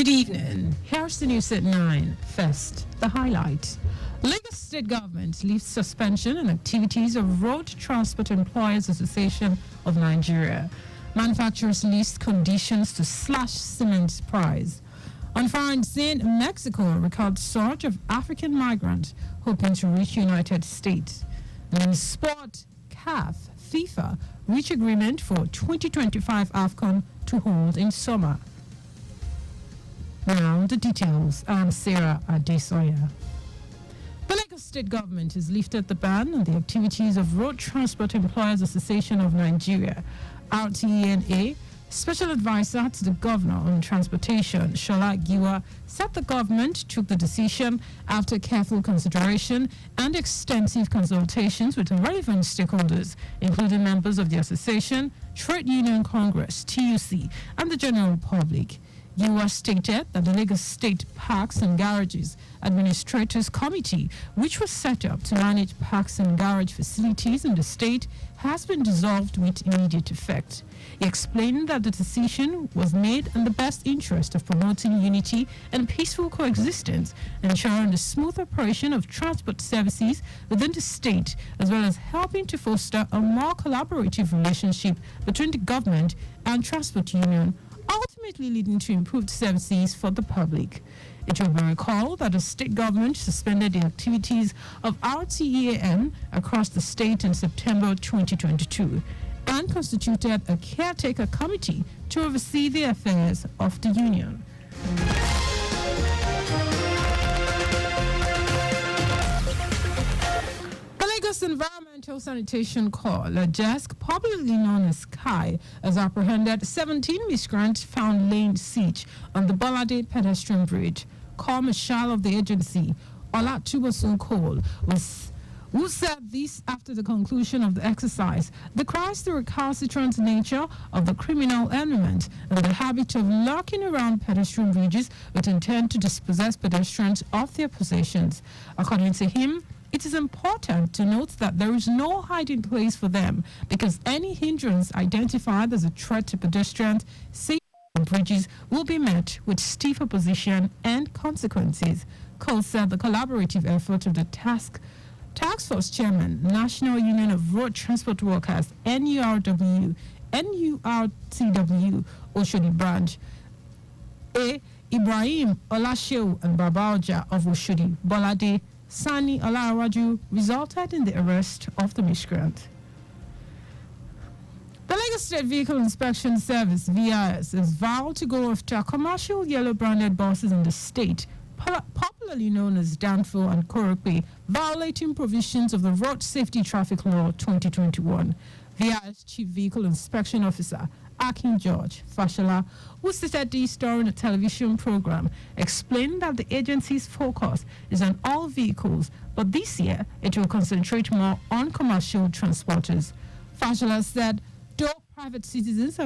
Good evening. Here's the news at 9. First, the highlight. Lagos State Government lifts suspension on activities of Road Transport Employers Association of Nigeria. Manufacturers list conditions to slash cement price. On Friday, Mexico records surge of African migrants hoping to reach United States. And in sport, CAF, FIFA reach agreement for 2025 AFCON to hold in summer. Now, the details. I'm Sarah Adesanya. The Lagos State Government has lifted the ban on the activities of Road Transport Employers Association of Nigeria, RTENA. Special advisor to the governor on transportation, Shola Giwa, said the government took the decision after careful consideration and extensive consultations with relevant stakeholders, including members of the association, Trade Union Congress, TUC, and the general public. Giwa stated that the Lagos State Parks and Garages Administrators Committee, which was set up to manage parks and garage facilities in the state, has been dissolved with immediate effect. He explained that the decision was made in the best interest of promoting unity and peaceful coexistence, ensuring the smooth operation of transport services within the state, as well as helping to foster a more collaborative relationship between the government and transport union, ultimately leading to improved services for the public. It will be recalled that the state government suspended the activities of RTEAN across the state in September 2022 and constituted a caretaker committee to oversee the affairs of the union. The Lagos Environmental Sanitation Corps, LAJESC, popularly known as SKY, has apprehended 17 migrants found laying siege on the Bolade pedestrian bridge. Corps Marshal of the agency, Olatubosun Cole, who said this after the conclusion of the exercise, decries the recalcitrant nature of the criminal element and the habit of lurking around pedestrian bridges with intent to dispossess pedestrians of their possessions. According to him, it is important to note that there is no hiding place for them because any hindrance identified as a threat to pedestrians safety on bridges will be met with stiff opposition and consequences. Cole said the collaborative effort of the Task Force Chairman, National Union of Road Transport Workers, NURTW, Oshodi Branch, Ibrahim Olashew and Babaoja of Oshodi, Bolade, Sani Olarawaju, resulted in the arrest of the migrant. The Lagos State Vehicle Inspection Service, VIS, is vowed to go after commercial yellow-branded buses in the state, popularly known as Danfo and Korope, violating provisions of the Road Safety Traffic Law 2021. VIS Chief Vehicle Inspection Officer Akin George Fashola, who stated this during a television program, explained that the agency's focus is on all vehicles, but this year it will concentrate more on commercial transporters. Fashola said, though private citizens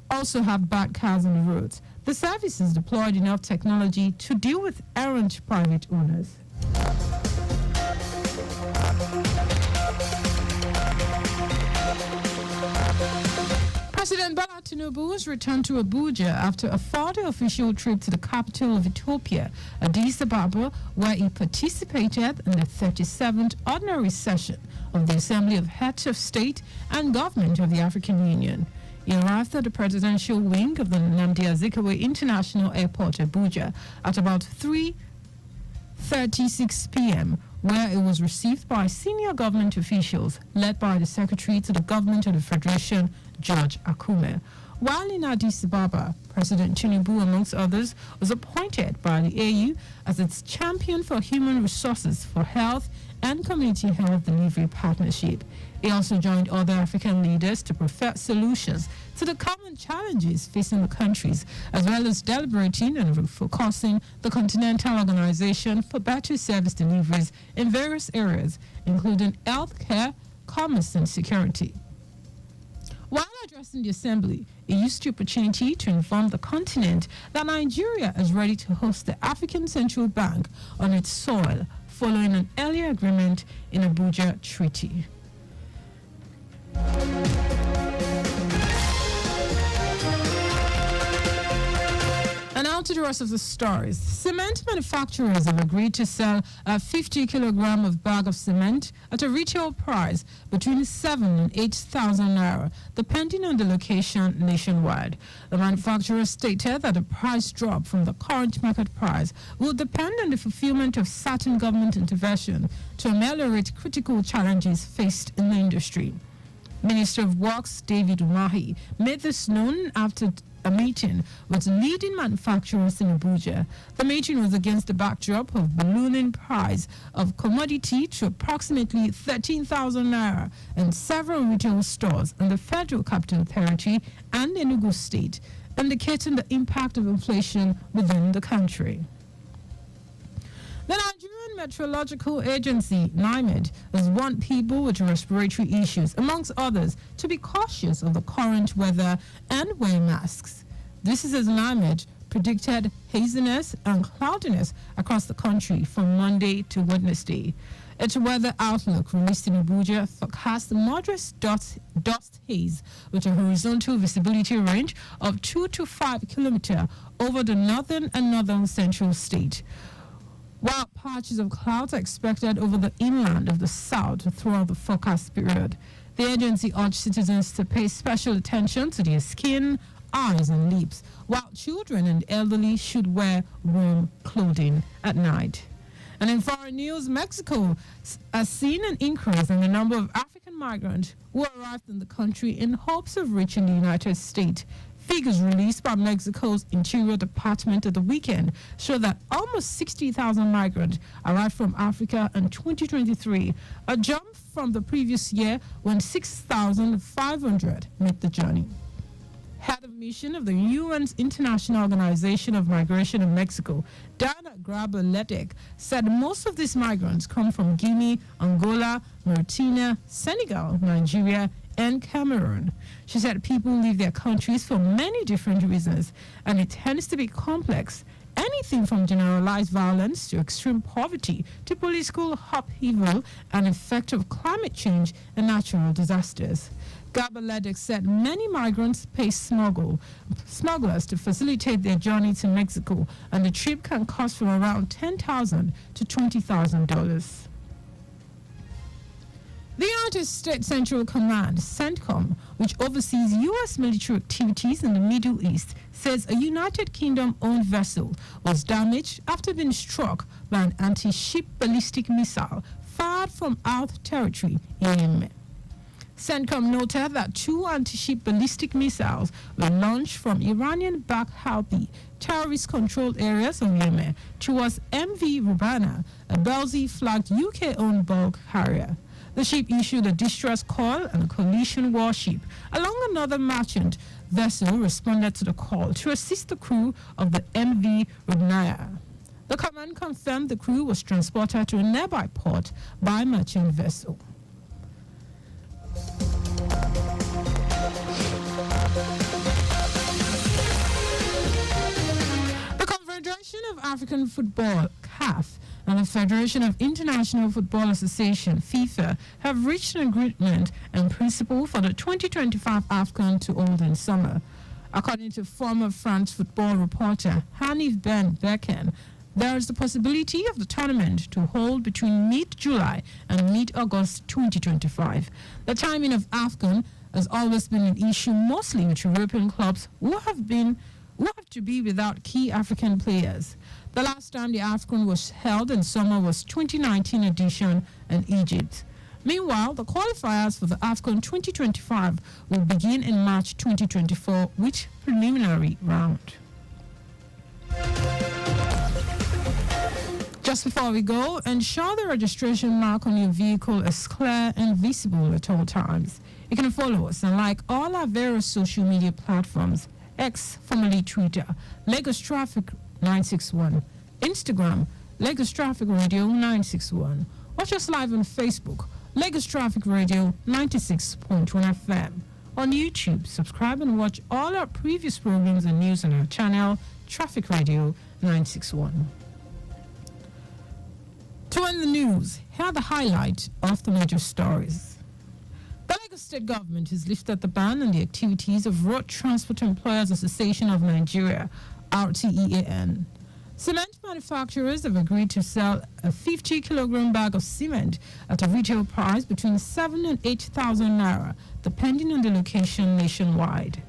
also have bad cars on the roads, the service has deployed enough technology to deal with errant private owners. President Bola Tinubu has returned to Abuja after a 4-day official trip to the capital of Ethiopia, Addis Ababa, where he participated in the 37th ordinary session of the Assembly of Heads of State and Government of the African Union. He arrived at the presidential wing of the Nnamdi Azikiwe International Airport, Abuja, at about 3:36 p.m., where it was received by senior government officials led by the Secretary to the Government of the Federation, George Akume. While in Addis Ababa, President Tinubu, amongst others, was appointed by the AU as its champion for human resources for health and community health delivery partnership. He also joined other African leaders to perfect solutions to the common challenges facing the countries, as well as deliberating and focusing the Continental Organization for better service deliveries in various areas, including healthcare, commerce, and security. While addressing the assembly, he used the opportunity to inform the continent that Nigeria is ready to host the African Central Bank on its soil, following an earlier agreement in Abuja Treaty. And now On to the rest of the stories. Cement manufacturers have agreed to sell a 50 kilogram of bag of cement at a retail price between 7 and 8,000 naira, depending on the location nationwide. The manufacturers stated that the price drop from the current market price will depend on the fulfillment of certain government intervention to ameliorate critical challenges faced in the industry. Minister of Works David Umahi made this known after a meeting with leading manufacturers in Abuja. The meeting was against the backdrop of ballooning price of commodity to approximately 13,000 naira in several retail stores in the Federal Capital Territory and Enugu State, indicating the impact of inflation within the country. The Nigerian Meteorological Agency, NIMED, has warned people with respiratory issues, amongst others, to be cautious of the current weather and wear masks. This is as NIMED predicted haziness and cloudiness across the country from Monday to Wednesday. Its weather outlook released in Abuja forecast moderate dust haze with a horizontal visibility range of 2 to 5 kilometers over the northern and northern central state, while patches of clouds are expected over the inland of the south throughout the forecast period. The agency urged citizens to pay special attention to their skin, eyes, and lips, while children and elderly should wear warm clothing at night. And in foreign news, Mexico has seen an increase in the number of African migrants who arrived in the country in hopes of reaching the United States. Figures released by Mexico's Interior Department at the weekend show that almost 60,000 migrants arrived from Africa in 2023, a jump from the previous year when 6,500 made the journey. Head of mission of the UN's International Organization of Migration in Mexico, Dana Graber-Ledek, said most of these migrants come from Guinea, Angola, Mauritania, Senegal, Nigeria, and Cameroon. She said people leave their countries for many different reasons, and it tends to be complex. Anything from generalized violence to extreme poverty to political upheaval and effect of climate change and natural disasters. Graber-Ledek said many migrants pay smugglers to facilitate their journey to Mexico, and the trip can cost from around $10,000 to $20,000. The United States Central Command, CENTCOM, which oversees U.S. military activities in the Middle East, says a United Kingdom-owned vessel was damaged after being struck by an anti-ship ballistic missile fired from South territory in Yemen. CENTCOM noted that 2 anti-ship ballistic missiles were launched from Iranian-backed Houthi terrorist-controlled areas of Yemen towards MV Rubana, a Belzy-flagged UK-owned bulk carrier. The ship issued a distress call, and a coalition warship, along another merchant vessel, responded to the call to assist the crew of the MV Rubnaya. The command confirmed the crew was transported to a nearby port by a merchant vessel. The Confederation of African Football, CAF, and the Federation of International Football Association, FIFA, have reached an agreement in principle for the 2025 AFCON to hold in summer. According to former France football reporter Hanif Ben Becken, there is the possibility of the tournament to hold between mid-July and mid-August 2025. The timing of AFCON has always been an issue, mostly with European clubs who have to be without key African players. The last time the AFCON was held in summer was 2019 edition in Egypt. Meanwhile, the qualifiers for the AFCON 2025 will begin in March 2024 with preliminary round. Just before we go, ensure the registration mark on your vehicle is clear and visible at all times. You can follow us and like all our various social media platforms: X, formerly Twitter, Lagos Traffic 961, Instagram, Lagos Traffic Radio 961. Watch us live on Facebook, Lagos Traffic Radio 96.1 FM. On YouTube, subscribe and watch all our previous programs and news on our channel, Traffic Radio 961. To end the news, here are the highlights of the major stories. The Lagos State government has lifted the ban on the activities of Road Transport Employers Association of Nigeria, RTEAN. Cement manufacturers have agreed to sell a 50-kilogram bag of cement at a retail price between 7,000 and 8,000 naira, depending on the location nationwide.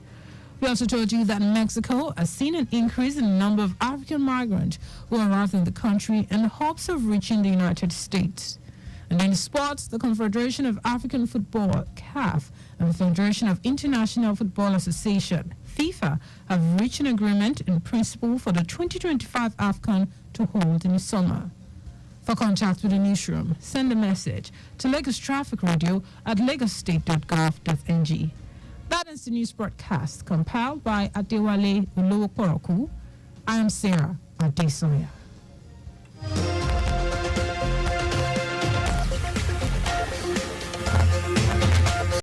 We also told you that Mexico has seen an increase in the number of African migrants who arrived in the country in the hopes of reaching the United States. And in sports, the Confederation of African Football, CAF, and the Federation of International Football Association, FIFA, have reached an agreement in principle for the 2025 AFCON to hold in the summer. For contact with the newsroom, send a message to Lagos Traffic Radio at lagosstate.gov.ng. That is the news broadcast compiled by Adewale Ulowokoroku. I am Sarah Adesanya.